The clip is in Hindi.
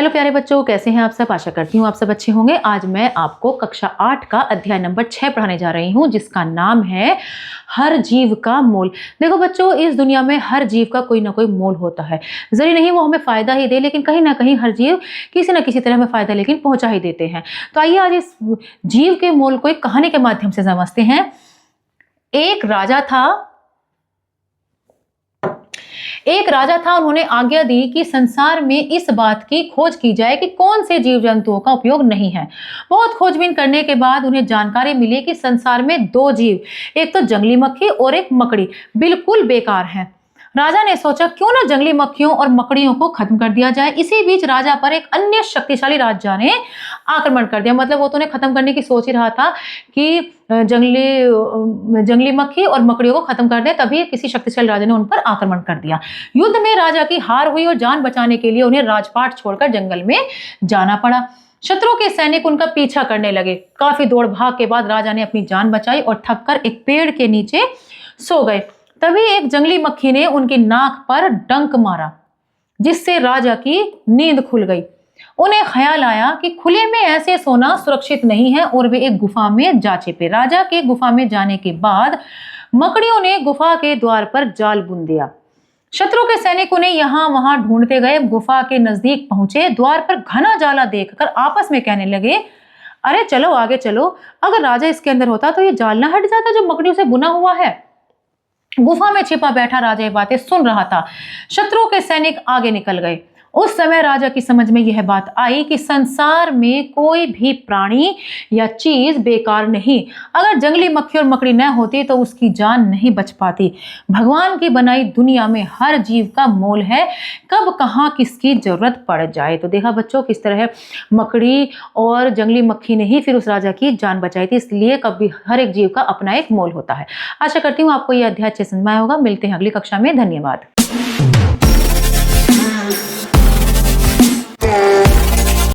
हेलो प्यारे बच्चों, कैसे हैं आप सब। आशा करती हूँ आप सब अच्छे होंगे। आज मैं आपको कक्षा 8 का अध्याय नंबर 6 पढ़ाने जा रही हूँ, जिसका नाम है हर जीव का मोल। देखो बच्चों, इस दुनिया में हर जीव का कोई ना कोई मोल होता है। जरूरी नहीं वो हमें फायदा ही दे, लेकिन कहीं ना कहीं हर जीव किसी न किसी तरह हमें फायदा लेकिन पहुंचा ही देते हैं। तो आइए आज इस जीव के मोल को एक कहानी के माध्यम से समझते हैं। एक राजा था, उन्होंने आज्ञा दी कि संसार में इस बात की खोज की जाए कि कौन से जीव जंतुओं का उपयोग नहीं है। बहुत खोजबीन करने के बाद उन्हें जानकारी मिली कि संसार में दो जीव, एक तो जंगली मक्खी और एक मकड़ी, बिल्कुल बेकार हैं। राजा ने सोचा क्यों ना जंगली मक्खियों और मकड़ियों को खत्म कर दिया जाए। इसी बीच राजा पर एक अन्य शक्तिशाली राजा ने आक्रमण कर दिया। मतलब वो तो उन्हें खत्म करने की सोच ही रहा था कि जंगली मक्खी और मकड़ियों को खत्म कर दे, तभी किसी शक्तिशाली राजा ने उन पर आक्रमण कर दिया। युद्ध में राजा की हार हुई और जान बचाने के लिए उन्हें राजपाट छोड़कर जंगल में जाना पड़ा। शत्रु के सैनिक उनका पीछा करने लगे। काफी दौड़ भाग के बाद राजा ने अपनी जान बचाई और थककर एक पेड़ के नीचे सो गए। तभी एक जंगली मक्खी ने उनकी नाक पर डंक मारा, जिससे राजा की नींद खुल गई। उन्हें ख्याल आया कि खुले में ऐसे सोना सुरक्षित नहीं है और वे एक गुफा में जा छिपे। राजा के गुफा में जाने के बाद मकड़ियों ने गुफा के द्वार पर जाल बुन दिया। शत्रु के सैनिक उन्हें यहां वहां ढूंढते गए। गुफा के नजदीक पहुंचे। द्वार पर घना जाला देखकर आपस में कहने लगे, अरे चलो आगे चलो, अगर राजा इसके अंदर होता तो ये जाल ना हट जाता जो मकड़ियों से बुना हुआ है। गुफा में छिपा बैठा राजा ये बातें सुन रहा था। शत्रु के सैनिक आगे निकल गए। उस समय राजा की समझ में यह बात आई कि संसार में कोई भी प्राणी या चीज बेकार नहीं। अगर जंगली मक्खी और मकड़ी न होती तो उसकी जान नहीं बच पाती। भगवान की बनाई दुनिया में हर जीव का मोल है, कब कहाँ किसकी जरूरत पड़ जाए। तो देखा बच्चों, किस तरह मकड़ी और जंगली मक्खी ने ही फिर उस राजा की जान बचाई थी। इसलिए कभी हर एक जीव का अपना एक मोल होता है। आशा करती हूँ आपको यह अध्याय अच्छे समझ में आया होगा। मिलते हैं अगली कक्षा में। धन्यवाद।